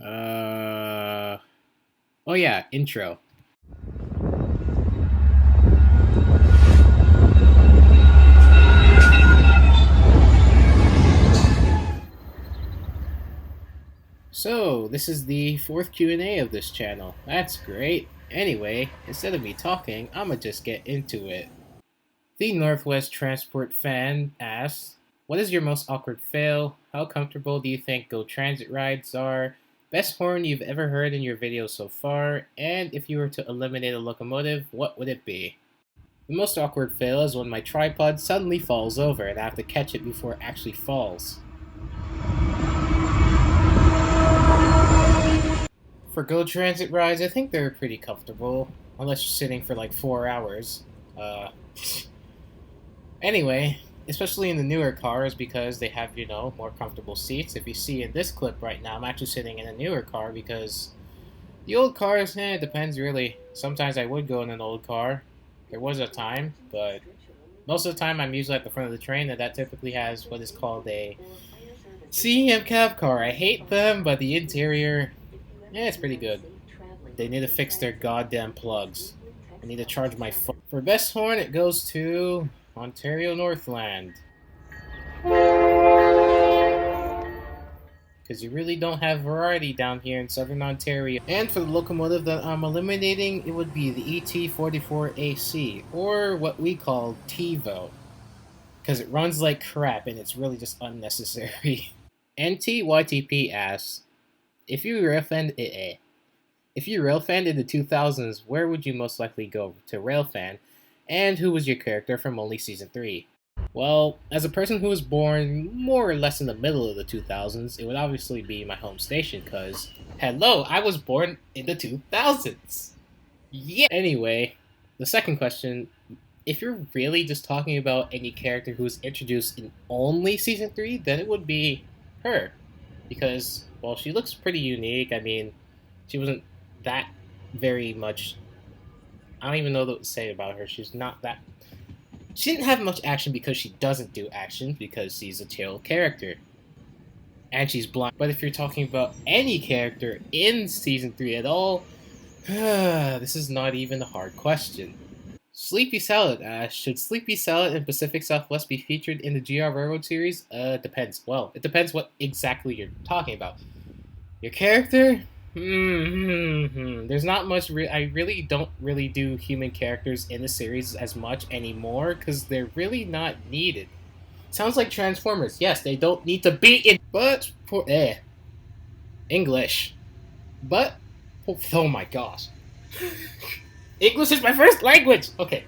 Uh, oh yeah, intro. So, this is the fourth Q&A of this channel. That's great. Anyway, instead of me talking, I'ma just get into it. The Northwest Transport fan asks, what is your most awkward fail? How comfortable do you think GO transit rides are? Best horn you've ever heard in your video so far? And if you were to eliminate a locomotive, what would it be? The most awkward fail is when my tripod suddenly falls over and I have to catch it before it actually falls. For GO transit rides, I think they're pretty comfortable, unless you're sitting for like 4 hours. Uh, anyway, especially in the newer cars because they have, more comfortable seats. If you see in this clip right now, I'm actually sitting in a newer car because the old cars, it depends really. Sometimes I would go in an old car. There was a time, but most of the time I'm usually at the front of the train, and that typically has what is called a CEM cab car. I hate them, but the interior, it's pretty good. They need to fix their goddamn plugs. I need to charge my phone. For best horn, it goes to Ontario Northland. Because you really don't have variety down here in Southern Ontario. And for the locomotive that I'm eliminating, it would be the ET44AC, or what we call TiVo. Because it runs like crap and it's really just unnecessary. NTYTP asks, if you Railfan in the 2000s, where would you most likely go to Railfan? And who was your character from only Season 3? Well, as a person who was born more or less in the middle of the 2000s, it would obviously be my home station, because, hello, I was born in the 2000s! Yeah! Anyway, the second question, if you're really just talking about any character who was introduced in only Season 3, then it would be her. Because, well, she looks pretty unique. I mean, she wasn't that very much. I don't even know what to say about her. She's not that. She didn't have much action because she doesn't do action, because she's a chill character. And she's blind. But if you're talking about any character in Season 3 at all, this is not even a hard question. Sleepy Salad asks, should Sleepy Salad and Pacific Southwest be featured in the GR Railroad series? Depends. Well, it depends what exactly you're talking about. Your character? There's not much. I really don't really do human characters in the series as much anymore because they're really not needed. Sounds like Transformers. Yes, they don't need to be in. But for English. But oh my gosh, English is my first language. Okay,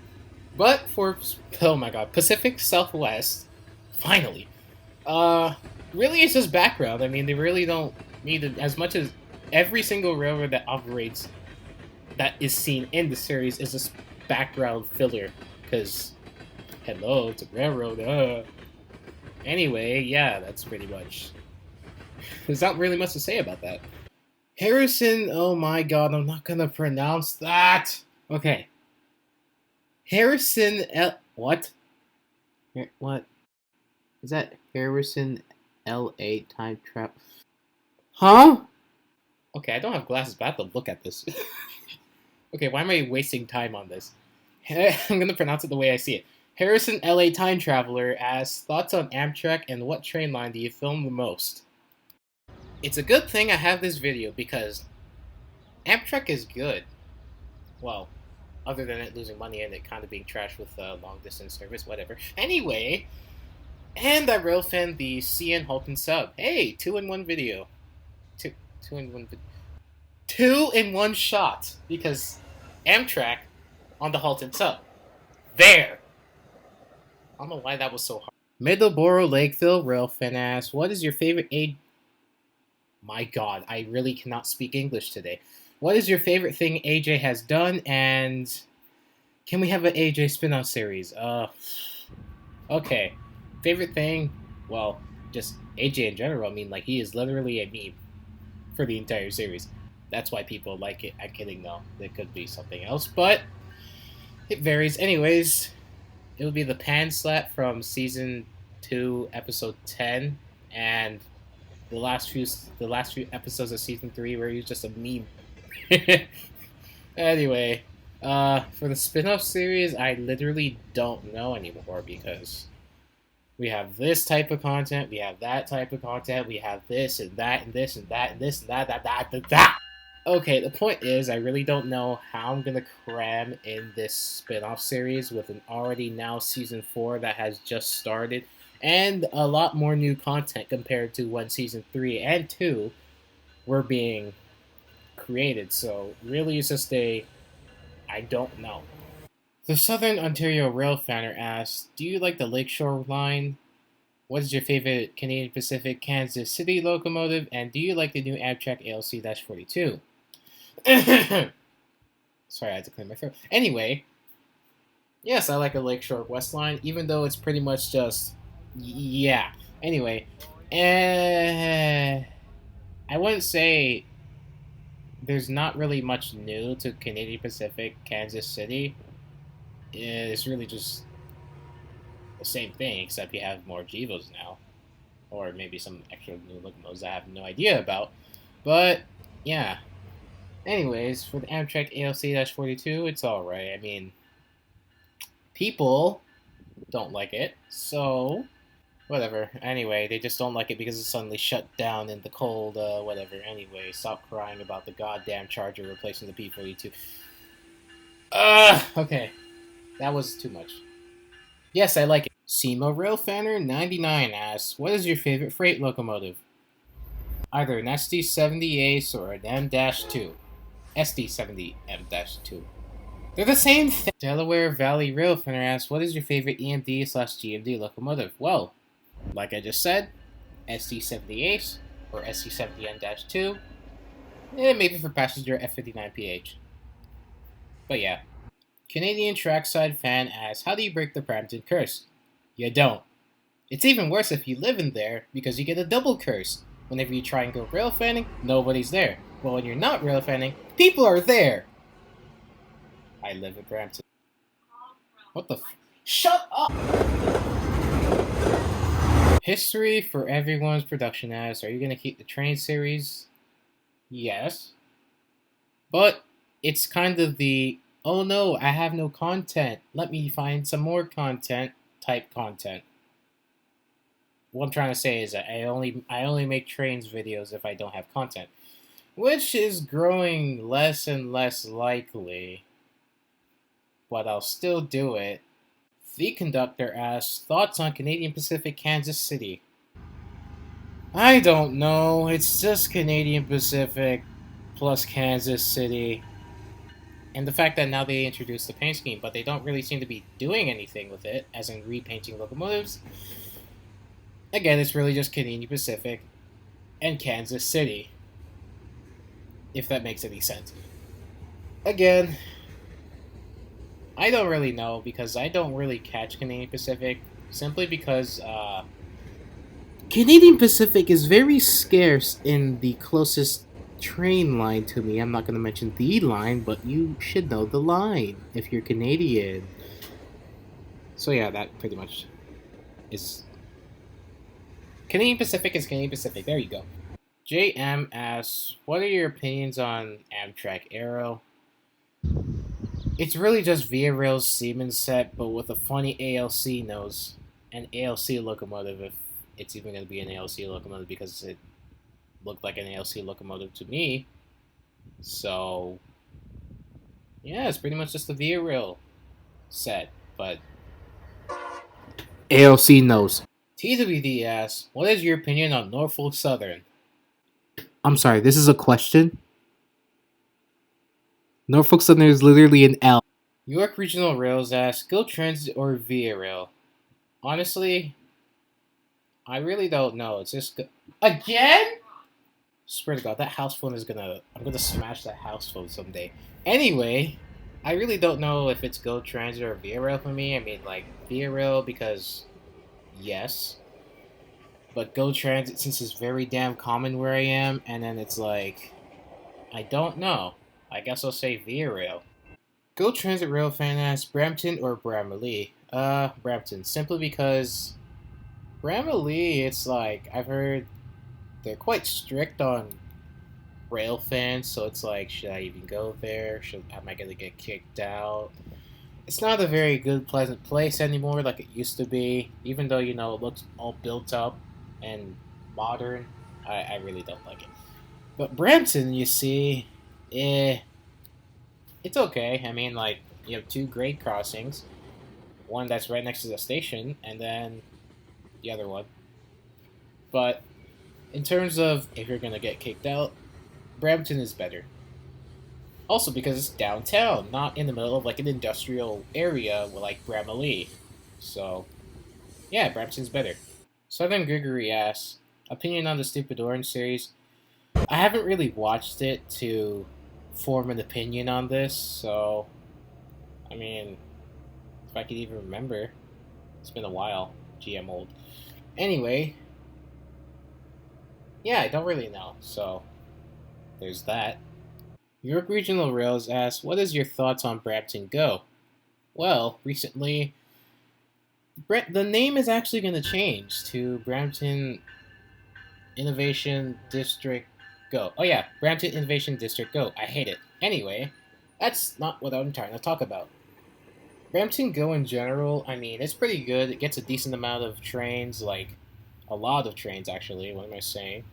but for oh my god, Pacific Southwest. Finally, really it's just background. I mean, they really don't need it as much as every single railroad that operates that is seen in the series is just background filler. Because, hello, it's a railroad. Anyway, yeah, that's pretty much. There's not really much to say about that. Harrison, oh my god, I'm not gonna pronounce that. Okay. Harrison What? What? Is that Harrison L.A. time travel? Huh? Okay, I don't have glasses, but I have to look at this. Okay, why am I wasting time on this? I'm gonna pronounce it the way I see it. Harrison L.A. Time Traveler asks, thoughts on Amtrak and what train line do you film the most? It's a good thing I have this video because Amtrak is good. Well, other than it losing money and it kind of being trashed with long distance service, whatever. Anyway, and I Railfan the CN Halton sub. Hey, 2-in-1 video. Two in one shot because Amtrak on the Halton sub. There. I don't know why that was so hard. Middleborough Lakeville Railfan asks, what is your favorite My god, I really cannot speak English today. What is your favorite thing AJ has done, and can we have an AJ spin-off series? Okay. Favorite thing? Well, just AJ in general. I mean, like, he is literally a meme for the entire series. That's why people like it. I'm kidding, though. It could be something else, but it varies. Anyways, it would be the Pan Slap from Season 2, Episode 10, and the last few episodes of season 3 where he was just a meme. Anyway, for the spin-off series, I literally don't know anymore because we have this type of content, we have that type of content, we have this and that and this and that and this and that. Okay, the point is, I really don't know how I'm gonna cram in this spin-off series with an already now season 4 that has just started, and a lot more new content compared to when season 3 and 2 were being created. So really, it's just I don't know. The Southern Ontario Railfanner asks, "Do you like the Lakeshore line? What is your favorite Canadian Pacific Kansas City locomotive? And do you like the new Amtrak ALC-42?" Sorry, I had to clear my throat. Anyway, yes, I like a Lakeshore West line, even though it's pretty much just yeah. Anyway, I wouldn't say there's not really much new to Canadian Pacific Kansas City. It's really just the same thing, except you have more Gevos now, or maybe some extra new locomotives I have no idea about. But yeah. Anyways, for the Amtrak ALC-42, it's alright. I mean, people don't like it, so whatever. Anyway, they just don't like it because it suddenly shut down in the cold, whatever. Anyway, stop crying about the goddamn Charger replacing the P-42. Okay. That was too much. Yes, I like it. SEMA Railfanner99 asks, what is your favorite freight locomotive? Either an SD70 Ace or an M-2. SD70 M-2. They're the same thing. Delaware Valley Railfanner asks, what is your favorite EMD/GMD locomotive? Well, like I just said, SD70 Ace or SD70 M-2. Maybe for passenger F59PH. But yeah. Canadian Trackside Fan asks, how do you break the Brampton curse? You don't. It's even worse if you live in there, because you get a double curse. Whenever you try and go rail fanning, nobody's there. But when you're not rail fanning, people are there! I live in Brampton. What the Shut up! History for Everyone's production asks, are you going to keep the train series? Yes. But it's kind of the, oh no, I have no content, let me find some more content type content. What I'm trying to say is that I only make trains videos if I don't have content, which is growing less and less likely, but I'll still do it. The Conductor asks, thoughts on Canadian Pacific Kansas City? I don't know, it's just Canadian Pacific plus Kansas City. And the fact that now they introduced the paint scheme, but they don't really seem to be doing anything with it, as in repainting locomotives. Again, it's really just Canadian Pacific and Kansas City, if that makes any sense. Again, I don't really know, because I don't really catch Canadian Pacific, simply because Canadian Pacific is very scarce in the closest train line to me. I'm not going to mention the line, but you should know the line if you're Canadian. So yeah, that pretty much is... Canadian Pacific is Canadian Pacific. There you go. JM asks, what are your opinions on Amtrak Arrow? It's really just Via Rail's Siemens set, but with a funny ALC nose. An ALC locomotive, if it's even going to be an ALC locomotive, because it looked like an ALC locomotive to me. So, yeah, it's pretty much just the Via Rail set, but ALC nose. TWD asks, what is your opinion on Norfolk Southern? I'm sorry, this is a question? Norfolk Southern is literally an L. York Regional Rails asks, GO Transit or Via Rail? Honestly, I really don't know. It's just... Again? Swear to God, that house phone is gonna... I'm gonna smash that house phone someday. Anyway, I really don't know if it's GO Transit or Via Rail for me. I mean, like, Via Rail because... Yes. But GO Transit, since it's very damn common where I am, and then it's like... I don't know. I guess I'll say Via Rail. GO Transit Railfan asks, Brampton or Bramalea? Brampton. Simply because... Bramalea, it's like, I've heard they're quite strict on Railfan, so it's like, should I even go there? Am I gonna get kicked out? It's not a very good, pleasant place anymore like it used to be. Even though, it looks all built up and modern, I really don't like it. But Brampton, you see, eh, it's okay. I mean, like, you have two grade crossings, one that's right next to the station, and then the other one. But in terms of if you're gonna get kicked out, Brampton is better. Also because it's downtown, not in the middle of like an industrial area like Bramalea. So yeah, Brampton's better. Southern Gregory asks, opinion on the Stupid Orange series. I haven't really watched it to form an opinion on this, so I mean, if I could even remember, it's been a while. Gee, I'm old. Anyway, yeah, I don't really know. So there's that. York Regional Rails asks, what is your thoughts on Brampton GO? Well, recently, the name is actually going to change to Brampton Innovation District GO. Oh yeah, Brampton Innovation District GO. I hate it. Anyway, that's not what I'm trying to talk about. Brampton GO in general, I mean, it's pretty good. It gets a decent amount of trains, like a lot of trains actually, what am I saying?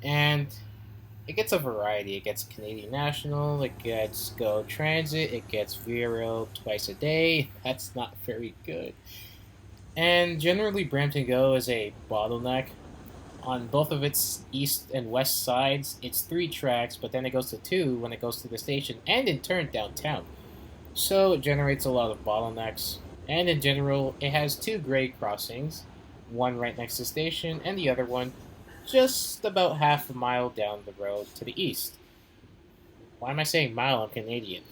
And it gets a variety. It gets Canadian National, it gets GO Transit, it gets Via Rail twice a day. That's not very good. And generally, Brampton GO is a bottleneck. On both of its east and west sides, it's 3 tracks, but then it goes to 2 when it goes to the station, and in turn downtown. So it generates a lot of bottlenecks. And in general, it has 2 grade crossings, one right next to the station, and the other one just about half a mile down the road to the east. Why am I saying mile? I'm Canadian.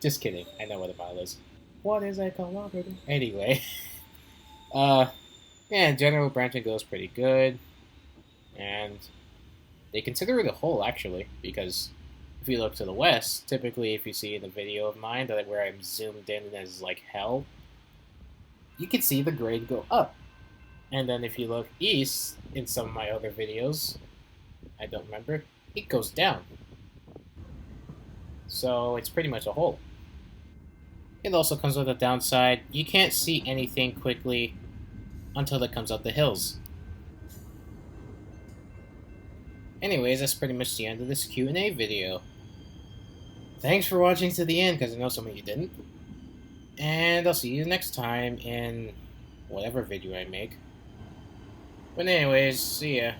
Just kidding. I know what a mile is. What is a kilometer? Anyway, yeah, in general, Brampton goes pretty good, and they consider it a whole actually, because if you look to the west, typically if you see in the video of mine that where I'm zoomed in as like hell, you can see the grade go up. And then if you look east in some of my other videos, I don't remember, it goes down. So it's pretty much a hole. It also comes with a downside. You can't see anything quickly until it comes up the hills. Anyways, that's pretty much the end of this Q&A video. Thanks for watching to the end, because I know some of you didn't. And I'll see you next time in whatever video I make. But anyways, see ya.